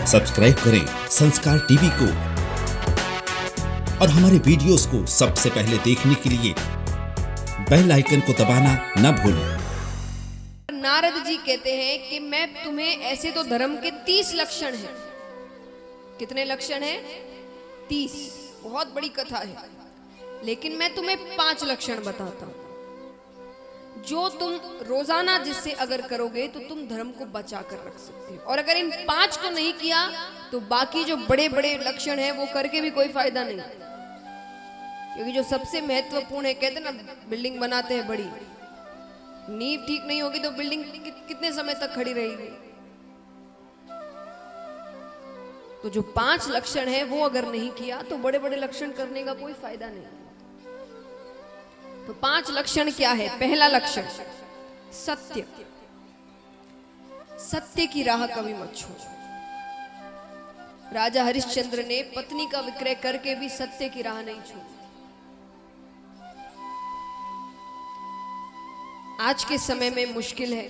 Subscribe करें संस्कार TV को और हमारे वीडियोस को सबसे पहले देखने के लिए बेल आइकन को दबाना न भूलें। नारद जी कहते हैं कि मैं तुम्हें, ऐसे तो धर्म के 30 लक्षण हैं। कितने लक्षण हैं? 30। बहुत बड़ी कथा है, लेकिन मैं तुम्हें 5 लक्षण बताता हूं जो तुम रोजाना जिससे अगर करोगे तो तुम धर्म को बचा कर रख सकते हो। और अगर इन 5 को नहीं किया तो बाकी जो बड़े बड़े लक्षण हैं वो करके भी कोई फायदा नहीं, क्योंकि जो सबसे महत्वपूर्ण है, कहते ना बिल्डिंग बनाते हैं बड़ी, नींव ठीक नहीं होगी तो बिल्डिंग कितने समय तक खड़ी रहेगी। तो जो 5 लक्षण है वो अगर नहीं किया तो बड़े बड़े लक्षण करने का कोई फायदा नहीं। तो 5 लक्षण क्या है? पहला लक्षण सत्य। सत्य की राह कभी मत छोड़ो। राजा हरिश्चंद्र ने पत्नी का विक्रय करके भी सत्य की राह नहीं छोड़ी। आज के समय में मुश्किल है,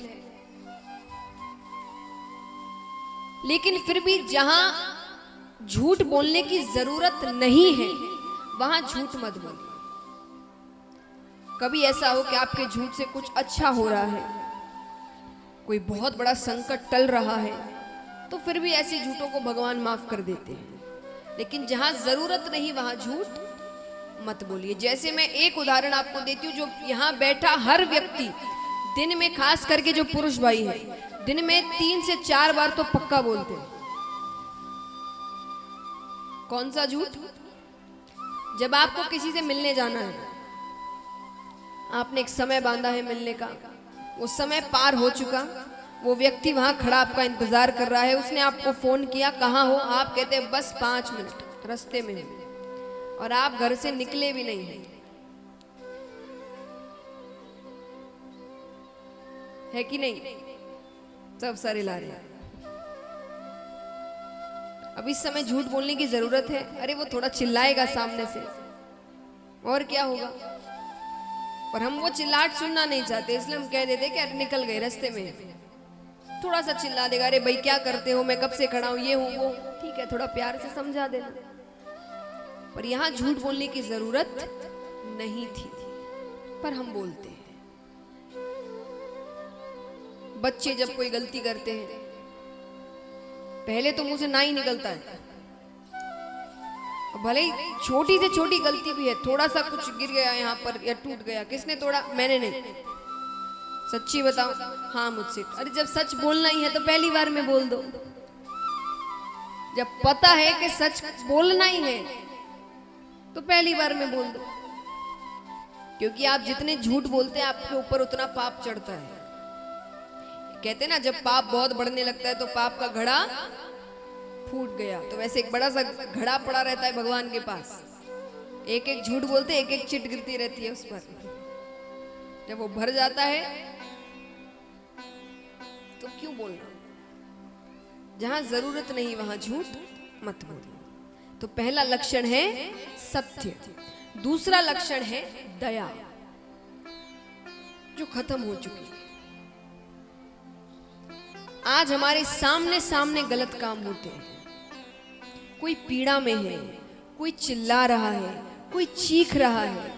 लेकिन फिर भी जहां झूठ बोलने की जरूरत नहीं है वहां झूठ मत बोलिए। कभी ऐसा हो कि आपके झूठ से कुछ अच्छा हो रहा है, कोई बहुत बड़ा संकट टल रहा है, तो फिर भी ऐसे झूठों को भगवान माफ कर देते हैं। लेकिन जहां जरूरत नहीं वहां झूठ मत बोलिए। जैसे मैं एक उदाहरण आपको देती हूँ, जो यहाँ बैठा हर व्यक्ति दिन में, खास करके जो पुरुष भाई है, दिन में 3 से 4 बार तो पक्का बोलते हैं। कौन सा झूठ? जब आपको किसी से मिलने जाना है, आपने एक समय बांधा है मिलने का, वो समय पार हो चुका, वो व्यक्ति वहां खड़ा आपका इंतजार कर रहा है, उसने आपको फोन किया, कहाँ हो? आप कहते हैं बस 5 मिनट रास्ते में हूं, और आप घर से निकले भी नहीं हैं। है कि नहीं? सब सारे ला रहे हैं। अब इस समय झूठ बोलने की जरूरत है? अरे वो थोड़ा चिल्लाएगा सामने से, और क्या होगा? और हम वो चिल्लाहट सुनना नहीं चाहते, इसलिए हम कह देते कि अरे निकल गए रास्ते में। थोड़ा सा चिल्ला देगा, अरे भाई क्या करते हो, मैं कब से खड़ा हूं, ये हूं वो, ठीक है, थोड़ा प्यार से समझा देना। पर यहां झूठ बोलने की जरूरत नहीं थी, पर हम बोलते हैं। बच्चे जब कोई गलती करते हैं, पहले तो मुंह से ना ही निकलता है, भले ही छोटी से छोटी गलती भी है, थोड़ा सा कुछ गिर गया यहाँ पर या टूट गया, किसने तोड़ा? मैंने नहीं। सच्ची बताओ? हाँ मुझसे। अरे जब सच बोलना ही है तो पहली बार में बोल दो। जब पता है कि सच बोलना ही है तो पहली बार में बोल दो, क्योंकि आप जितने झूठ बोलते हैं आपके ऊपर उतना पाप चढ़ता है। कहते ना जब पाप बहुत बढ़ने लगता है तो पाप का घड़ा फूट गया, तो वैसे एक बड़ा सा घड़ा पड़ा रहता है भगवान के पास, एक एक झूठ बोलते एक एक चिट गिरती रहती है उस पर। जब वो भर जाता है तो क्यों बोलना? जहां जरूरत नहीं वहां झूठ मत बोलिए। तो पहला लक्षण है सत्य। दूसरा लक्षण है दया, जो खत्म हो चुकी है। आज हमारे सामने सामने गलत काम होते हैं, कोई पीड़ा में है, कोई चिल्ला रहा है, कोई चीख रहा है,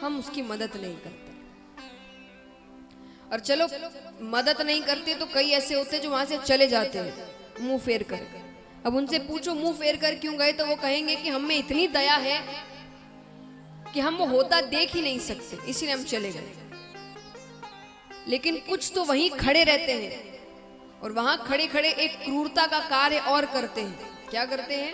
हम उसकी मदद नहीं करते। और चलो मदद नहीं करते तो कई ऐसे होते जो वहां से चले जाते हैं मुंह फेर कर। अब उनसे पूछो मुंह फेर कर क्यों गए, तो वो कहेंगे कि हम में इतनी दया है कि हम वो होता देख ही नहीं सकते, इसीलिए हम चले गए। लेकिन कुछ तो वहीं खड़े रहते हैं और वहां खड़े खड़े एक क्रूरता का कार्य और करते हैं। क्या करते हैं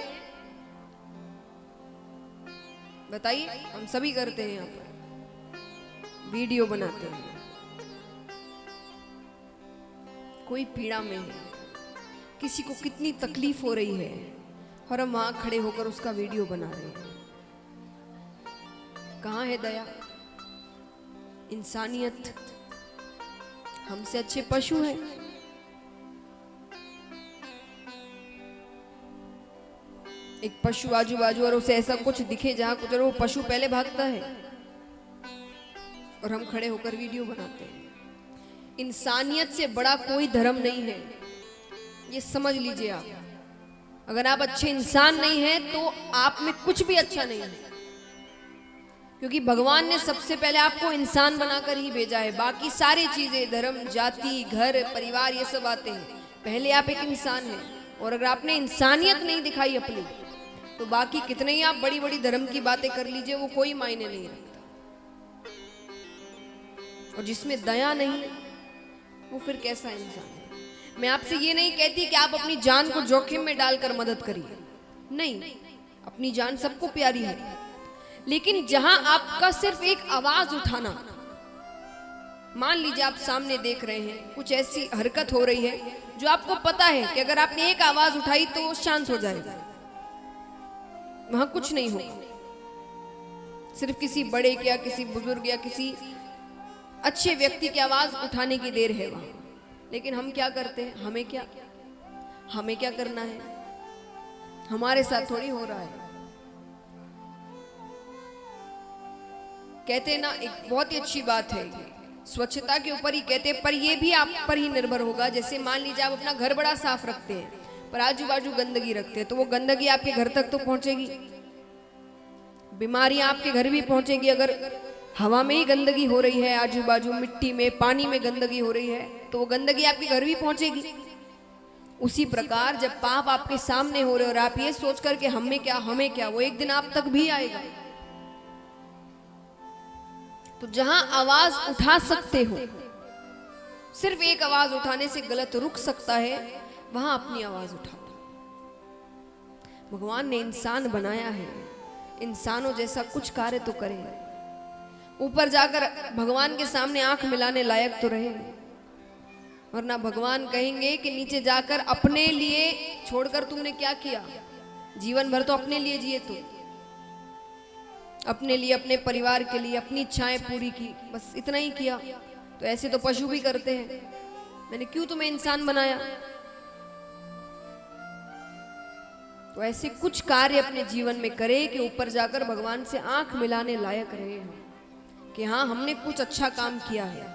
बताइए? हम सभी करते हैं, यहाँ पर वीडियो बनाते हैं। कोई पीड़ा में है, किसी को कितनी तकलीफ हो रही है, और हम वहां खड़े होकर उसका वीडियो बना रहे हैं। कहां है दया, इंसानियत? हमसे अच्छे पशु हैं। एक पशु आजू बाजू और उसे ऐसा कुछ दिखे जहां कुछ, वो पशु पहले भागता है और हम खड़े होकर वीडियो बनाते हैं। इंसानियत से बड़ा कोई धर्म नहीं है। ये समझ लीजिए आप। अगर आप अच्छे इंसान नहीं हैं तो आप में कुछ भी अच्छा नहीं है, क्योंकि भगवान ने सबसे पहले आपको इंसान बनाकर ही भेजा है। बाकी सारी चीजें, धर्म, जाति, घर, परिवार, ये सब आते हैं। पहले आप एक इंसान हैं, और अगर आपने इंसानियत नहीं दिखाई अपनी, तो बाकी कितने ही आप बड़ी बड़ी धर्म की बातें कर लीजिए, वो कोई मायने नहीं रखता। और जिसमें दया नहीं, वो फिर कैसा इंसान है? मैं आपसे ये नहीं कहती कि आप अपनी जान को जोखिम में डालकर मदद करिए, नहीं, अपनी जान सबको प्यारी है, लेकिन जहां आपका सिर्फ एक आवाज उठाना, मान लीजिए आप सामने देख रहे हैं कुछ ऐसी हरकत हो रही है जो आपको पता है कि अगर आपने एक आवाज उठाई तो वो शांत हो जाएगा, वहां कुछ नहीं होगा। सिर्फ किसी बड़े या किसी बुजुर्ग या किसी अच्छे व्यक्ति की आवाज उठाने की देर है वहां। लेकिन हम क्या करते हैं? हमें क्या करना है? हमारे साथ थोड़ी हो रहा है। कहते ना, एक बहुत ही अच्छी बात है, स्वच्छता के ऊपर ही कहते, पर ये भी आप पर ही निर्भर होगा। जैसे मान लीजिए आप अपना घर बड़ा साफ रखते हैं, पर आजू बाजू गंदगी रखते हैं, तो वो गंदगी आपके घर तक तो पहुंचेगी। बीमारियां आपके घर भी पहुंचेगी। अगर हवा में ही गंदगी हो रही है, आजू बाजू मिट्टी में, पानी में गंदगी हो रही है, तो वो गंदगी आपके घर भी पहुंचेगी। उसी प्रकार जब पाप आपके सामने हो रहे और आप ये सोच कर के हमें क्या, वो एक दिन आप तक भी आएगा। तो जहां आवाज उठा सकते हो, सिर्फ एक आवाज उठाने से गलत रुक सकता है, वहां अपनी आवाज उठा दो। भगवान ने इंसान बनाया है, इंसानों जैसा कुछ कार्य तो करे, ऊपर जाकर भगवान के सामने आंख मिलाने लायक तो रहे, वरना भगवान कहेंगे कि नीचे जाकर अपने लिए छोड़कर तुमने क्या किया? जीवन भर तो अपने लिए जिए, तो अपने लिए, अपने परिवार के लिए अपनी इच्छाएं पूरी की, बस इतना ही किया। तो ऐसे तो पशु भी करते हैं। मैंने क्यों तुम्हें इंसान बनाया? तो ऐसे कुछ कार्य अपने जीवन में करे कि ऊपर जाकर भगवान से आंख मिलाने लायक रहे कि हाँ, हमने कुछ अच्छा काम किया है।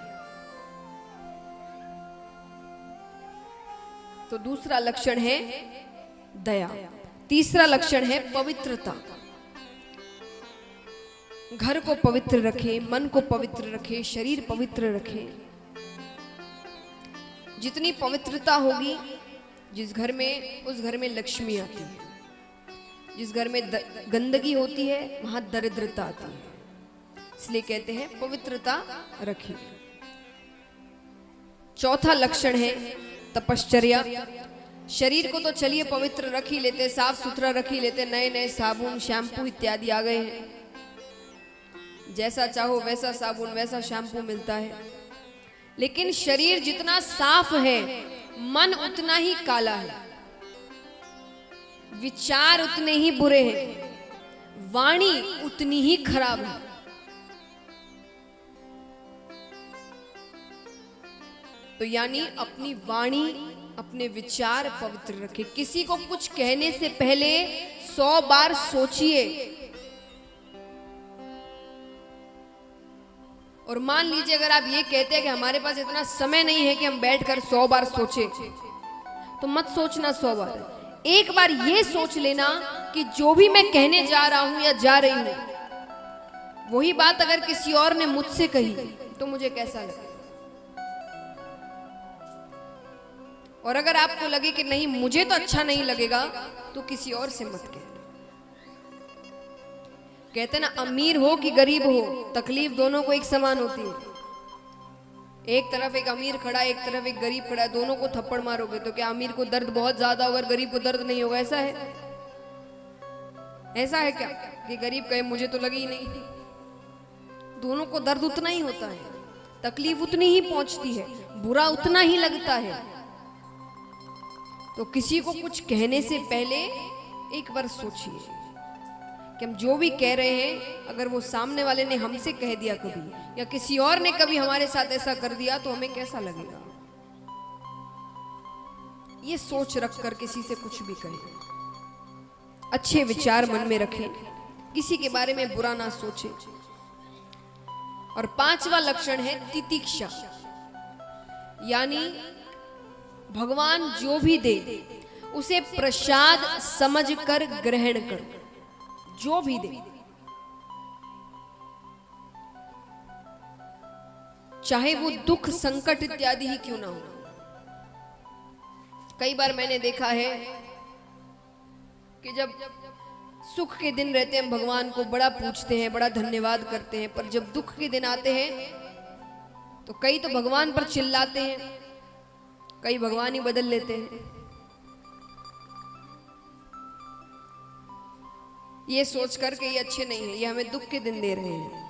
तो दूसरा लक्षण है दया। तीसरा लक्षण है पवित्रता। घर को पवित्र रखे, मन को पवित्र रखे, शरीर पवित्र रखे। जितनी पवित्रता होगी जिस घर में, उस घर में लक्ष्मी आती है। जिस घर में गंदगी होती है वहां दरिद्रता आती है। इसलिए कहते हैं पवित्रता रखिए। चौथा लक्षण है तपश्चर्या। शरीर को तो चलिए पवित्र रख ही लेते, साफ सुथरा रख ही लेते, नए नए साबुन, शैम्पू इत्यादि आ गए हैं, जैसा चाहो वैसा साबुन, वैसा शैम्पू मिलता है। लेकिन शरीर जितना साफ है, मन उतना ही काला है, विचार उतने ही बुरे हैं, वाणी उतनी ही खराब है। तो यानी अपनी वाणी, अपने विचार पवित्र रखे। किसी को कुछ कहने से पहले 100 बार सोचिए। और मान लीजिए अगर आप ये कहते हैं कि हमारे पास इतना समय नहीं है कि हम बैठकर 100 बार सोचे, तो मत सोचना 100 बार। एक बार ये सोच लेना कि जो भी मैं कहने जा रहा हूं या जा रही हूं, वही बात अगर किसी और ने मुझसे कही तो मुझे कैसा लगे। और अगर आपको लगे कि नहीं, मुझे तो अच्छा नहीं लगेगा, तो किसी और से मत कहना। कहते ना, अमीर हो कि गरीब हो, तकलीफ दोनों को एक समान होती है। एक तरफ एक अमीर खड़ा है, एक तरफ एक गरीब खड़ा है, दोनों को थप्पड़ मारोगे तो क्या अमीर को दर्द बहुत ज्यादा होगा और गरीब को दर्द नहीं होगा? ऐसा है? ऐसा है क्या कि गरीब कहे मुझे तो लगी ही नहीं? दोनों को दर्द उतना ही होता है, तकलीफ उतनी ही पहुंचती है, बुरा उतना ही लगता है। तो किसी को कुछ कहने से पहले एक बार सोचिए कि हम जो भी कह रहे हैं, अगर वो सामने वाले ने हमसे कह दिया कभी, या किसी और ने कभी हमारे साथ ऐसा कर दिया, तो हमें कैसा लगेगा? ये सोच रख कर किसी से कुछ भी कहें। अच्छे विचार मन में रखें, किसी के बारे में बुरा ना सोचें। और 5वां लक्षण है तितिक्षा, यानी भगवान जो भी दे उसे प्रसाद समझकर ग्रहण करो। जो भी दे, चाहे वो दुख संकट इत्यादि ही क्यों ना हो। कई बार मैंने देखा है कि जब सुख के दिन रहते हैं भगवान को बड़ा पूछते हैं, बड़ा धन्यवाद करते हैं, पर जब दुख के दिन आते हैं तो कई तो भगवान पर चिल्लाते हैं, कई भगवान ही बदल लेते हैं। ये सोच कर के ये अच्छे नहीं है, ये हमें दुख के दिन दे रहे हैं।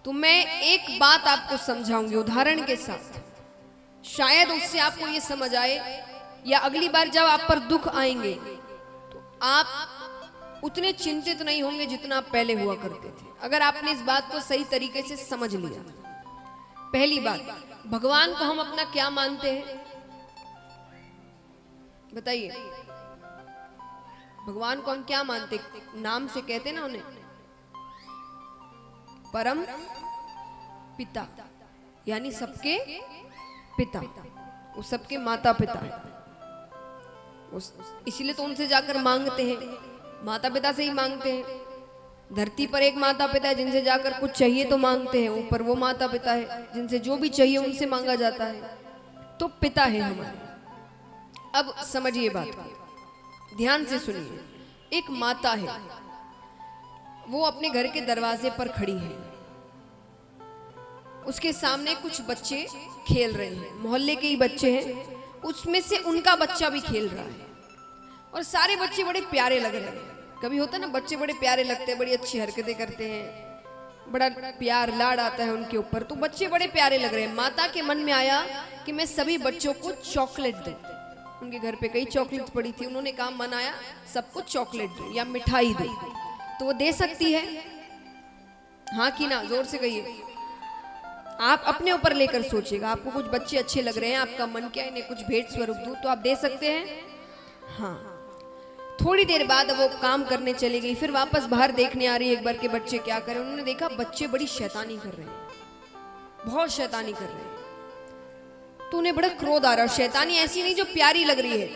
तो मैं एक बात आपको समझाऊंगी उदाहरण के साथ, शायद उससे आपको ये समझ आए, या अगली बार जब आप पर दुख आएंगे तो आप उतने चिंतित नहीं होंगे जितना आप पहले हुआ करते थे, अगर आपने इस बात को सही तरीके से समझ लिया। पहली बात, भगवान को हम अपना क्या मानते हैं बताइए? भगवान को हम क्या मानते? नाम से कहते ना उन्हें परम पिता, यानी सबके पिता, वो सबके माता पिता है। इसीलिए तो उनसे जाकर मांगते हैं, माता पिता से ही मांगते हैं। धरती पर एक माता पिता है जिनसे जाकर कुछ चाहिए तो मांगते हैं, ऊपर वो माता पिता है जिनसे जो भी चाहिए उनसे मांगा जाता है। तो पिता है हमारे। अब समझिए बात को, ध्यान से सुनिए। एक माता है, वो अपने घर के दरवाजे पर खड़ी है, उसके सामने कुछ बच्चे खेल रहे हैं, मोहल्ले के ही बच्चे हैं, उसमें से उनका बच्चा भी खेल रहा है और सारे बच्चे बड़े प्यारे लग रहे हैं। कभी होता है ना, बच्चे बड़े प्यारे लगते हैं, बड़ी अच्छी हरकतें करते हैं, बड़ा प्यार लाड आता है उनके ऊपर, तो बच्चे बड़े प्यारे लग रहे हैं। माता के मन में आया कि मैं सभी बच्चों को चॉकलेट दूं। उनके घर पे कई चॉकलेट पड़ी थी, उन्होंने काम बनाया सबको चॉकलेट दूं या मिठाई दूं। तो वो दे सकती है? हाँ कि ना? जोर से कहिए। आप अपने ऊपर लेकर सोचिएगा, आपको कुछ बच्चे अच्छे लग रहे हैं, आपका मन क्या है इन्हें कुछ भेंट स्वरूप दूं, तो आप दे सकते हैं? हाँ। थोड़ी देर बाद वो काम करने चली गई, फिर वापस बाहर देखने आ रही है एक बार के बच्चे क्या करें। उन्होंने देखा बच्चे बड़ी शैतानी कर रहे हैं, बहुत शैतानी कर रहे हैं। तो उन्हें बड़ा क्रोध आ रहा है। शैतानी ऐसी नहीं जो प्यारी लग रही है,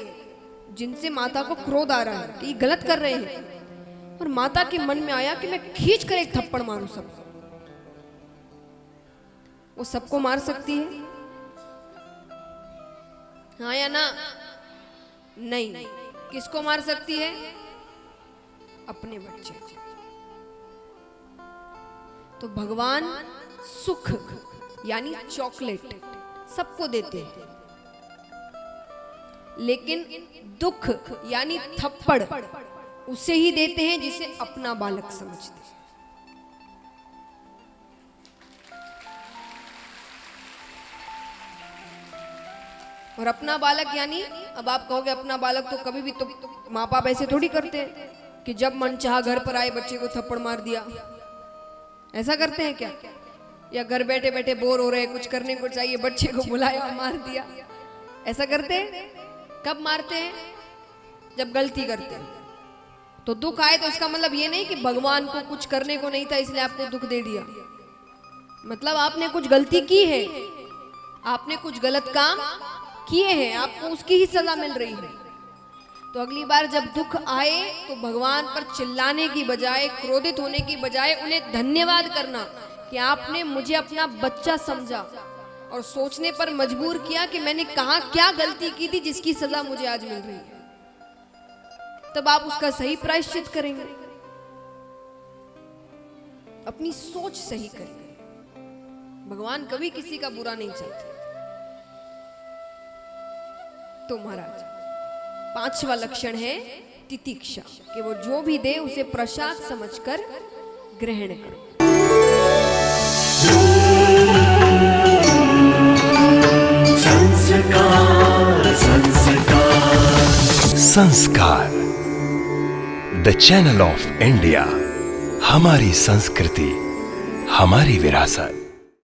जिनसे माता को क्रोध आ रहा है कि ये गलत कर रहे हैं। और माता के मन में आया कि मैं खींच कर एक थप्पड़ मारूं सबको। वो सबको मार सकती है? हाँ या ना? नहीं। किसको मार सकती है? अपने बच्चे। तो भगवान सुख यानी चॉकलेट सबको देते हैं, लेकिन दुख यानी थप्पड़ उसे ही देते हैं जिसे अपना बालक समझते हैं। और अपना बालक यानी, अब आप कहोगे अपना बालक तो कभी भी तो माँ बाप ऐसे थोड़ी करते हैं कि जब मन चाहा घर पर आए बच्चे को थप्पड़ मार दिया। ऐसा करते हैं क्या? या घर बैठे बैठे बोर हो रहे हैं, कुछ करने को चाहिए, बच्चे को बुलाया और मार दिया? ऐसा करते हैं? कब मारते हैं? जब गलती करते हैं। तो दुख आए तो इसका मतलब ये नहीं कि भगवान को कुछ करने को नहीं था इसलिए आपको दुख दे दिया। मतलब आपने कुछ गलती की है, आपने कुछ गलत काम किए हैं, आपको उसकी ही सजा मिल रही है। तो अगली बार जब दुख आए तो भगवान पर चिल्लाने की बजाय, क्रोधित होने की बजाय उन्हें धन्यवाद करना कि आपने मुझे अपना बच्चा समझा और सोचने पर मजबूर किया कि मैंने कहां क्या गलती की थी जिसकी सजा मुझे आज मिल रही है। तब आप उसका सही प्रायश्चित करेंगे, अपनी सोच सही करेंगे। भगवान कभी किसी का बुरा नहीं चाहते। तो महाराज, पांचवा लक्षण है तितिक्षा, कि वो जो भी दे उसे प्रसाद समझकर ग्रहण करो। संस्कार, द चैनल ऑफ इंडिया। हमारी संस्कृति, हमारी विरासत।